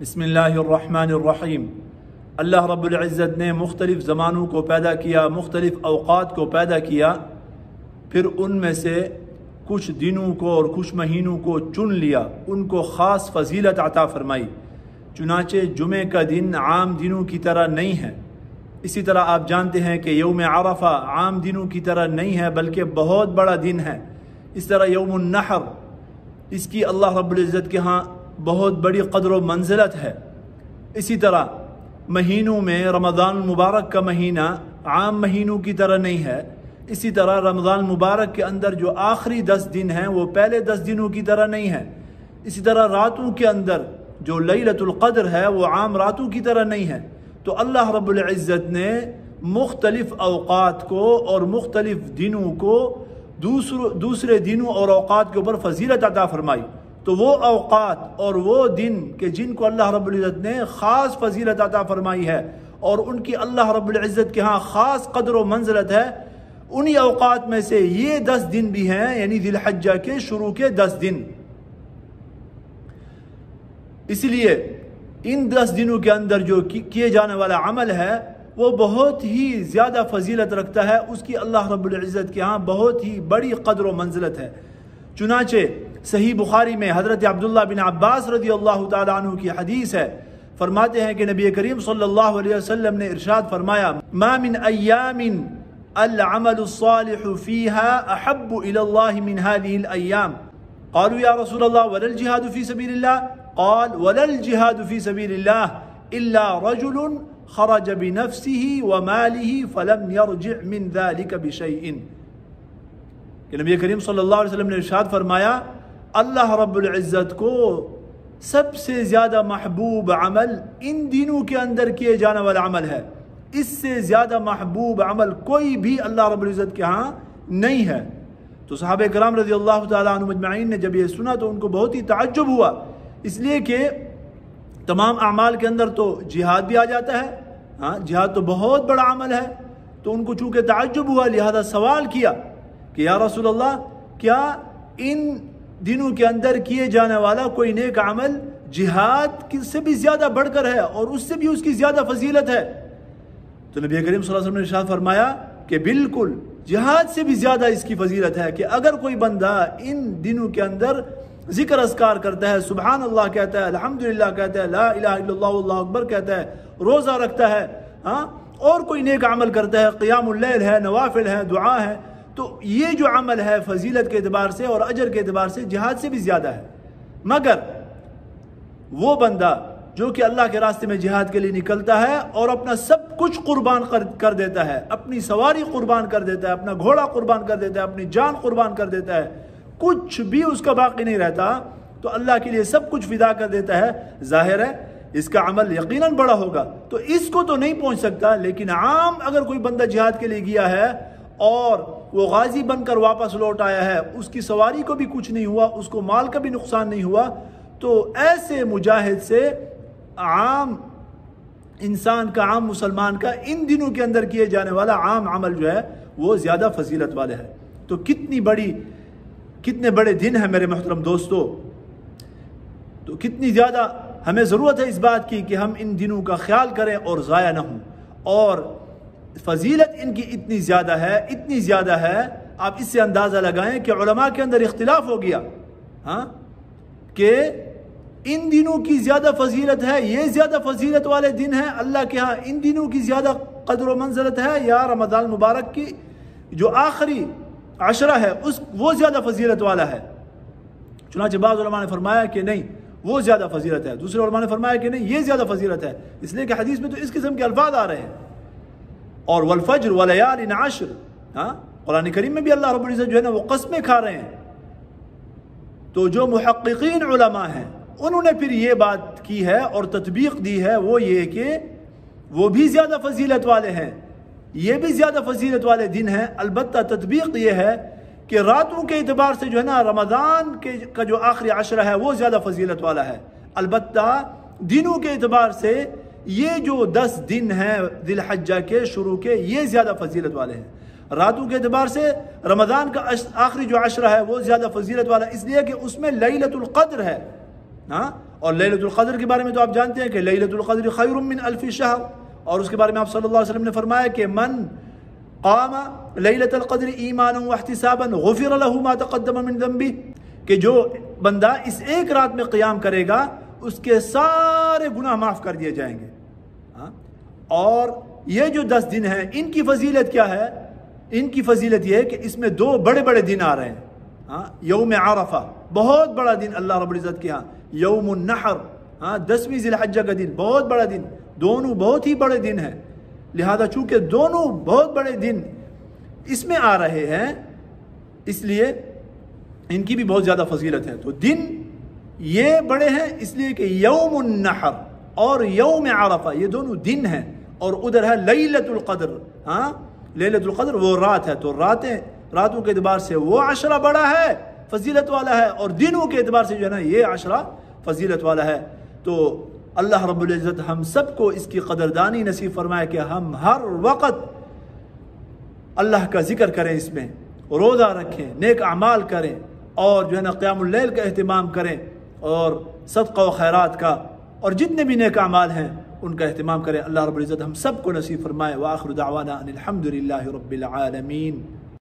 بسم اللہ الرحمن الرحیم۔ اللہ رب العزت نے مختلف زمانوں کو پیدا کیا، مختلف اوقات کو پیدا کیا، پھر ان میں سے کچھ دنوں کو اور کچھ مہینوں کو چن لیا، ان کو خاص فضیلت عطا فرمائی۔ چنانچہ جمعہ کا دن عام دنوں کی طرح نہیں ہے۔ اسی طرح آپ جانتے ہیں کہ یوم عرفہ عام دنوں کی طرح نہیں ہے بلکہ بہت بڑا دن ہے۔ اس طرح یوم النحر، اس کی اللہ رب العزت کے ہاں بہت بڑی قدر و منزلت ہے۔ اسی طرح مہینوں میں رمضان المبارک کا مہینہ عام مہینوں کی طرح نہیں ہے۔ اسی طرح رمضان المبارک کے اندر جو آخری 10 دن ہیں وہ پہلے 10 دنوں کی طرح نہیں ہے۔ اسی طرح راتوں کے اندر جو لیلۃ القدر ہے وہ عام راتوں کی طرح نہیں ہے۔ تو اللہ رب العزت نے مختلف اوقات کو اور مختلف دنوں کو دوسرے دنوں اور اوقات کے اوپر فضیلت عطا فرمائی۔ تو وہ اوقات اور وہ دن کہ جن کو اللہ رب العزت نے خاص فضیلت عطا فرمائی ہے اور ان کی اللہ رب العزت کے ہاں خاص قدر و منزلت ہے، انہی اوقات میں سے یہ 10 دن بھی ہیں، یعنی ذی الحجہ کے شروع کے 10 دن۔ اس لیے ان 10 دنوں کے اندر جو کیے جانے والا عمل ہے وہ بہت ہی زیادہ فضیلت رکھتا ہے، اس کی اللہ رب العزت کے ہاں بہت ہی بڑی قدر و منزلت ہے۔ چنانچہ صحیح بخاری میں حضرت عبداللہ بن عباس رضی اللہ تعالیٰ عنہ کی حدیث ہے، فرماتے ہیں کہ نبی کریم صلی اللہ علیہ وسلم نے ارشاد فرمایا، ما من ایام العمل الصالح فيها احب الى الله من هذه الايام قالوا يا رسول الله ولا الجهاد في سبيل الله قال ولا الجهاد في سبيل الله الا رجل خرج بنفسه وماله فلم يرجع من ذلك بشيء۔ کہ نبی کریم صلی اللہ علیہ وسلم نے ارشاد فرمایا، اللہ رب العزت کو سب سے زیادہ محبوب عمل ان دنوں کے اندر کیے جانے والا عمل ہے۔ اس سے زیادہ محبوب عمل کوئی بھی اللہ رب العزت کے ہاں نہیں ہے۔ تو صحابہ کرام رضی اللہ تعالیٰ عنہ مجمعین نے جب یہ سنا تو ان کو بہت ہی تعجب ہوا، اس لیے کہ تمام اعمال کے اندر تو جہاد بھی آ جاتا ہے، جہاد تو بہت بڑا عمل ہے۔ تو ان کو چونکہ تعجب ہوا لہذا سوال کیا کہ یا رسول اللہ، کیا ان دنوں کے اندر کیے جانے والا کوئی نیک عمل جہاد سے بھی زیادہ بڑھ کر ہے اور اس سے بھی اس کی زیادہ فضیلت ہے؟ تو نبی کریم صلی اللہ علیہ وسلم نے ارشاد فرمایا کہ بالکل جہاد سے بھی زیادہ اس کی فضیلت ہے کہ اگر کوئی بندہ ان دنوں کے اندر ذکر اذکار کرتا ہے، سبحان اللہ کہتا ہے، الحمدللہ کہتا ہے، لا الہ الا اللہ اللہ اکبر کہتا ہے، روزہ رکھتا ہے، اور کوئی نیک عمل کرتا ہے، قیام اللیل ہے، نوافل ہے، دعا ہے، تو یہ جو عمل ہے فضیلت کے اعتبار سے اور اجر کے اعتبار سے جہاد سے بھی زیادہ ہے۔ مگر وہ بندہ جو کہ اللہ کے راستے میں جہاد کے لیے نکلتا ہے اور اپنا سب کچھ قربان کر دیتا ہے، اپنی سواری قربان کر دیتا ہے، اپنا گھوڑا قربان کر دیتا ہے، اپنی جان قربان کر دیتا ہے، کچھ بھی اس کا باقی نہیں رہتا، تو اللہ کے لیے سب کچھ فدا کر دیتا ہے، ظاہر ہے اس کا عمل یقیناً بڑا ہوگا۔ تو اس کو تو نہیں پہنچ سکتا، لیکن عام اگر کوئی بندہ جہاد کے لیے گیا ہے اور وہ غازی بن کر واپس لوٹ آیا ہے، اس کی سواری کو بھی کچھ نہیں ہوا، اس کو مال کا بھی نقصان نہیں ہوا، تو ایسے مجاہد سے عام انسان کا، عام مسلمان کا ان دنوں کے اندر کیے جانے والا عام عمل جو ہے وہ زیادہ فضیلت والے ہے۔ تو کتنے بڑے دن ہیں میرے محترم دوستو، تو کتنی زیادہ ہمیں ضرورت ہے اس بات کی کہ ہم ان دنوں کا خیال کریں اور ضائع نہ ہوں۔ اور فضیلت ان کی اتنی زیادہ ہے، آپ اس سے اندازہ لگائیں کہ علماء کے اندر اختلاف ہو گیا کہ ان دنوں کی زیادہ فضیلت ہے، یہ زیادہ فضیلت والے دن ہیں اللہ کے ہاں، ان دنوں کی زیادہ قدر و منزلت ہے، یا رمضان مبارک کی جو آخری عشرہ ہے وہ زیادہ فضیلت والا ہے؟ چنانچہ بعض علماء نے فرمایا کہ نہیں وہ زیادہ فضیلت ہے، دوسرے علماء نے فرمایا کہ نہیں یہ زیادہ فضیلت ہے، اس لیے کہ حدیث میں تو اس قسم کے الفاظ آ رہے ہیں۔ اور والفجر ولیال عشر، قرآن کریم میں بھی اللہ رب العزت جو ہے نا وہ قسمیں کھا رہے ہیں۔ تو جو محققین علماء ہیں انہوں نے پھر یہ بات کی ہے اور تطبیق دی ہے، وہ یہ کہ وہ بھی زیادہ فضیلت والے ہیں، یہ بھی زیادہ فضیلت والے دن ہیں۔ البتہ تطبیق یہ ہے کہ راتوں کے اعتبار سے جو ہے نا رمضان کا جو آخری عشرہ ہے وہ زیادہ فضیلت والا ہے، البتہ دنوں کے اعتبار سے یہ جو 10 دن ہیں ذی الحجہ کے شروع کے یہ زیادہ فضیلت والے ہیں۔ راتوں کے اعتبار سے رمضان کا آخری جو عشرہ ہے وہ زیادہ فضیلت والا، اس لیے کہ اس میں لیلۃ القدر ہے، ہاں. اور لیلۃ القدر کے بارے میں تو آپ جانتے ہیں کہ لیلۃ القدر خیر من الف شہر، اور اس کے بارے میں آپ صلی اللہ علیہ وسلم نے فرمایا کہ من قام لیلۃ القدر ایمانا واحتسابا غفر له ما تقدم من ذنبه، کہ جو بندہ اس ایک رات میں قیام کرے گا اس کے سارے گناہ معاف کر دیے جائیں گے. اور یہ جو 10 دن ہیں ان کی فضیلت کیا ہے؟ ان کی فضیلت یہ ہے کہ اس میں 2 بڑے بڑے دن آ رہے ہیں. یوم عرفہ بہت بڑا دن اللہ رب العزت کے ہاں، یوم النحر 10ویں ذی الحجہ کا دن بہت بڑا دن، دونوں بہت ہی بڑے دن ہیں. لہذا چونکہ دونوں بہت بڑے دن اس میں آ رہے ہیں اس لیے ان کی بھی بہت زیادہ فضیلت ہے. تو دن یہ بڑے ہیں اس لیے کہ یوم النحر اور یوم عرفہ یہ دونوں دن ہیں، اور ادھر ہے لیلۃ القدر. لیلۃ القدر وہ رات ہے، تو راتوں کے اعتبار سے وہ عشرہ بڑا ہے، فضیلت والا ہے، اور دنوں کے اعتبار سے جو ہے نا یہ عشرہ فضیلت والا ہے. تو اللہ رب العزت ہم سب کو اس کی قدردانی نصیب فرمائے کہ ہم ہر وقت اللہ کا ذکر کریں، اس میں روزہ رکھیں، نیک اعمال کریں، اور جو ہے نا قیام اللیل کا اہتمام کریں، اور صدقہ و خیرات کا اور جتنے بھی نیک اعمال ہیں ان کا اہتمام کریں. اللہ رب العزت ہم سب کو نصیب فرمائے. وآخر دعوانا ان الحمد للہ رب العالمین.